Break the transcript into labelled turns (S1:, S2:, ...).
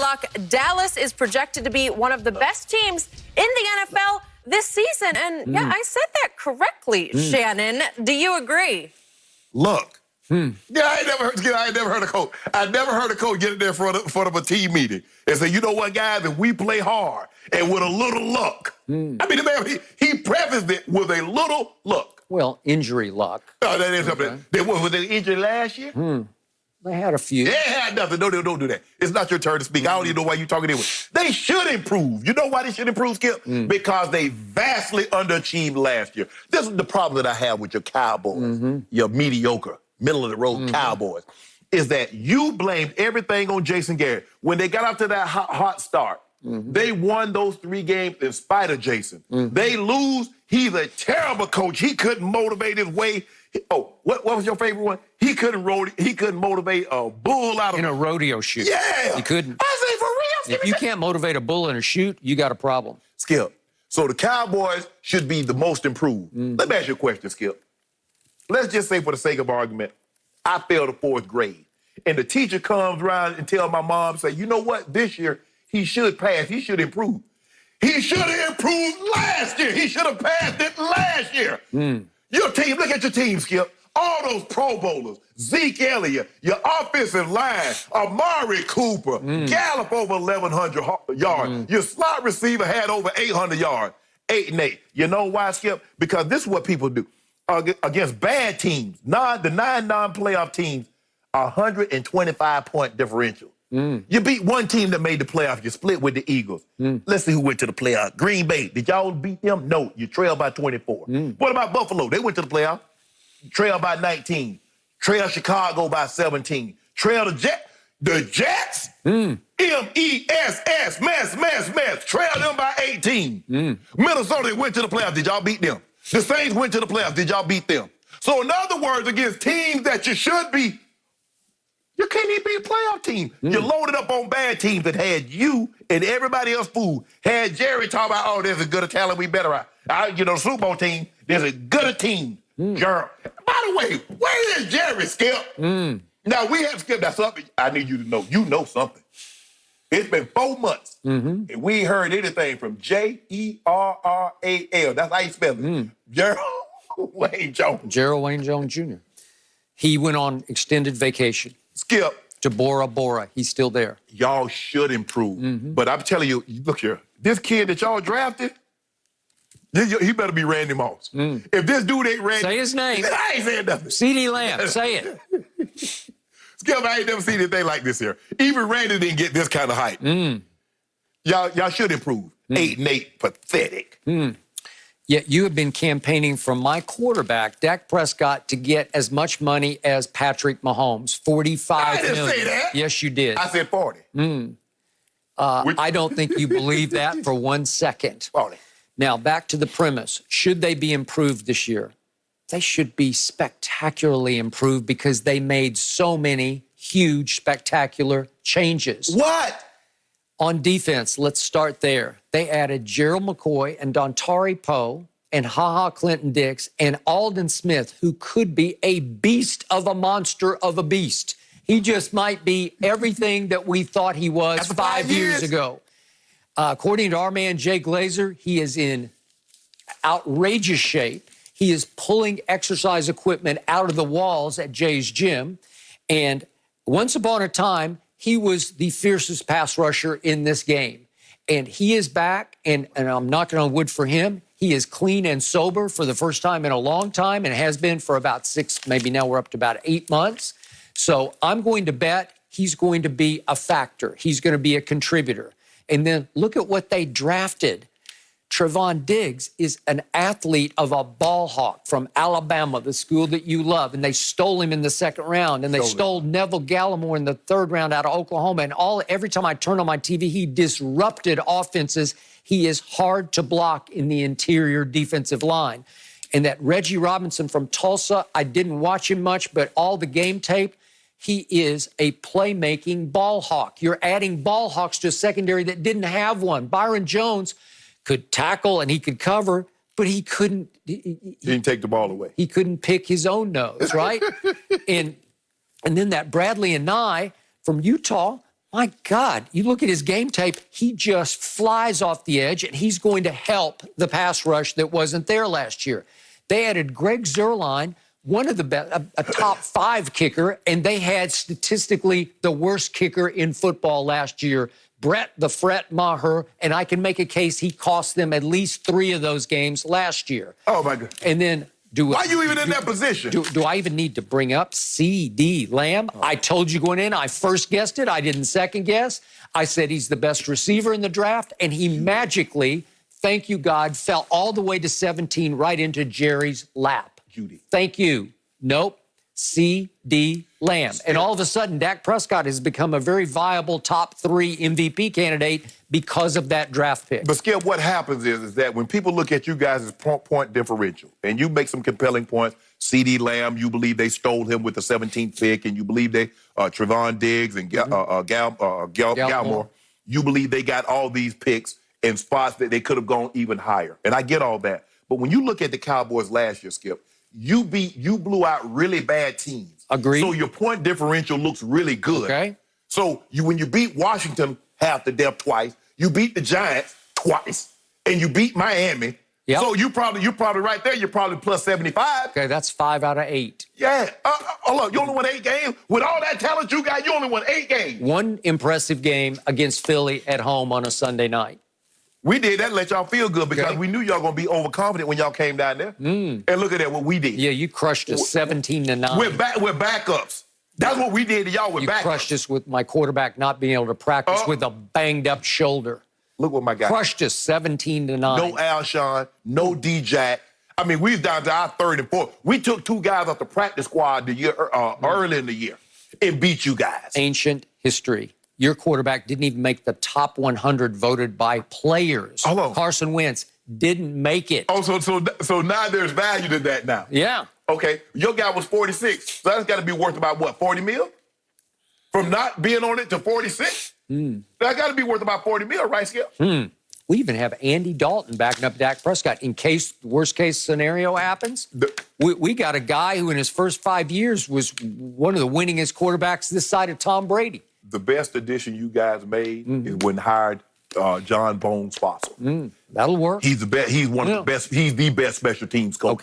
S1: luck. Dallas is projected to be one of the best teams in the NFL this season. And yeah, I said that correctly, Shannon. Do you agree?
S2: Luck. Yeah, I ain't never heard a coach. I never heard a coach get in there in front of a team meeting and say, you know what, guys, if we play hard and with a little luck. I mean, the man, he prefaced it with a little luck.
S3: Well, injury luck.
S2: Oh, that is something. Was they injured last year?
S3: They had a few.
S2: They had nothing. No, don't do that. It's not your turn to speak. I don't even know why you're talking anyway. They should improve. You know why they should improve, Skip? Because they vastly underachieved last year. This is the problem that I have with your Cowboys, your mediocre, middle-of-the-road Cowboys, is that you blamed everything on Jason Garrett. When they got off to that hot start, they won those 3 games in spite of Jason. They lose. He's a terrible coach. He couldn't motivate his way. Oh, what was your favorite one? He couldn't motivate a bull out of
S3: in a rodeo shoot.
S2: Yeah,
S3: he couldn't.
S2: I say for real.
S3: If you can't motivate a bull in a shoot, you got a problem.
S2: Skip. So the Cowboys should be the most improved. Let me ask you a question, Skip. Let's just say, for the sake of argument, I failed the 4th grade, and the teacher comes around and tells my mom, say, you know what? This year he should pass. He should improve. He should have improved last year. He should have passed it last year. Your team, look at your team, Skip. All those Pro Bowlers, Zeke Elliott, your offensive line, Amari Cooper, Gallup over 1,100 yards. Your slot receiver had over 800 yards, 8-8. You know why, Skip? Because this is what people do. Against bad teams, the 9 non-playoff teams, 125-point differential. You beat one team that made the playoff. You split with the Eagles. Let's see who went to the playoff. Green Bay. Did y'all beat them? No. You trailed by 24. What about Buffalo? They went to the playoff. Trailed by 19. Trailed Chicago by 17. Trailed the Jets. M-E-S-S. Mess. Trailed them by 18. Minnesota went to the playoff. Did y'all beat them? The Saints went to the playoffs. Did y'all beat them? So in other words, against teams that you should be, you can't even be a playoff team. You loaded up on bad teams that had you and everybody else fooled. Had Jerry talk about, oh, there's a good a talent, we better. The Super Bowl team, there's a good a team. Girl. By the way, where is Jerry, Skip? Now, we have Skip. That's something I need you to know. You know something. It's been 4 months, and we ain't heard anything from J-E-R-R-A-L. That's how you spell it. Gerald Wayne Jones.
S3: Gerald Wayne Jones Jr. He went on extended vacation.
S2: Skip.
S3: To Bora Bora. He's still there.
S2: Y'all should improve. But I'm telling you, look here, this kid that y'all drafted, he better be Randy Moss. If this dude ain't Randy...
S3: Say his name.
S2: I ain't saying nothing.
S3: CeeDee Lamb, say it.
S2: Skip, I ain't never seen anything like this here. Even Randy didn't get this kind of hype. Y'all should improve. 8-8, pathetic.
S3: Yet you have been campaigning for my quarterback, Dak Prescott, to get as much money as Patrick Mahomes, $45 million.
S2: I didn't say that.
S3: Yes, you did.
S2: I said 40.
S3: I don't think you believe that for 1 second.
S2: 40.
S3: Now, back to the premise. Should they be improved this year? They should be spectacularly improved because they made so many huge, spectacular changes.
S2: What?
S3: On defense, let's start there. They added Gerald McCoy and Dontari Poe and HaHa Clinton-Dix and Aldon Smith, who could be a beast of a monster of a beast. He just might be everything that we thought he was 5 years ago. According to our man Jay Glazer, he is in outrageous shape. He is pulling exercise equipment out of the walls at Jay's gym. And once upon a time, he was the fiercest pass rusher in this game. And he is back, and I'm knocking on wood for him. He is clean and sober for the first time in a long time and has been for about 6, maybe now we're up to about 8 months. So I'm going to bet he's going to be a factor. He's going to be a contributor. And then look at what they drafted. Trevon Diggs is an athlete of a ball hawk from Alabama, the school that you love, and they stole him in the 2nd round, and they stole Neville Gallimore in the 3rd round out of Oklahoma, and every time I turn on my TV, he disrupted offenses. He is hard to block in the interior defensive line. And that Reggie Robinson from Tulsa, I didn't watch him much, but all the game tape, he is a playmaking ball hawk. You're adding ball hawks to a secondary that didn't have one. Byron Jones could tackle and he could cover, but he couldn't.
S2: He didn't take the ball away.
S3: He couldn't pick his own nose, right? and then that Bradley and Nye from Utah, My God, you look at his game tape, he just flies off the edge, and he's going to help the pass rush that wasn't there last year. They added Greg Zuerlein, one of the best, a top 5 kicker, and they had statistically the worst kicker in football last year, Brett the Fret Maher, and I can make a case he cost them at least 3 of those games last year.
S2: Oh, my God.
S3: And then
S2: why are you even in that position?
S3: Do I even need to bring up C.D. Lamb? Oh. I told you going in, I first guessed it. I didn't second guess. I said he's the best receiver in the draft, and he magically, thank you, God, fell all the way to 17 right into Jerry's lap.
S2: Judy.
S3: Thank you. Nope. C.D. Lamb. And all of a sudden, Dak Prescott has become a very viable top 3 MVP candidate because of that draft pick.
S2: But, Skip, what happens is that when people look at you guys' point differential, and you make some compelling points, C.D. Lamb, you believe they stole him with the 17th pick, and you believe they, Trevon Diggs and Galmore, you believe they got all these picks in spots that they could have gone even higher. And I get all that. But when you look at the Cowboys last year, Skip, you blew out really bad teams.
S3: Agreed.
S2: So your point differential looks really good.
S3: Okay.
S2: So when you beat Washington half the depth twice, you beat the Giants twice, and you beat Miami.
S3: Yep.
S2: So you're probably right there. You're probably plus 75.
S3: Okay, that's 5 out of 8.
S2: Yeah. Hold on. You only won 8 games? With all that talent you got, you only won 8 games.
S3: One impressive game against Philly at home on a Sunday night.
S2: We did that to let y'all feel good because we knew y'all going to be overconfident when y'all came down there. And look at that, what we did.
S3: Yeah, you crushed us 17-9.
S2: We're backups. That's what we did to y'all with backups.
S3: You crushed us with my quarterback not being able to practice with a banged-up shoulder.
S2: Look what my guy.
S3: Crushed us 17-9.
S2: No Alshon, no D-Jack. I mean, we was down to our 3rd and 4th. We took 2 guys off the practice squad the year early in the year and beat you guys.
S3: Ancient history. Your quarterback didn't even make the top 100 voted by players.
S2: Hold on.
S3: Carson Wentz didn't make it.
S2: Oh, so now there's value to that now.
S3: Yeah.
S2: Okay, your guy was 46, so that's got to be worth about, what, 40 mil? From not being on it to 46? That got to be worth about 40 mil, right, Skip?
S3: We even have Andy Dalton backing up Dak Prescott in case the worst-case scenario happens. We got a guy who in his first 5 years was one of the winningest quarterbacks this side of Tom Brady.
S2: The best addition you guys made is when hired John Bones Fossil.
S3: That'll work.
S2: He's the best. He's one of the best. He's the best special teams coach.
S3: Okay.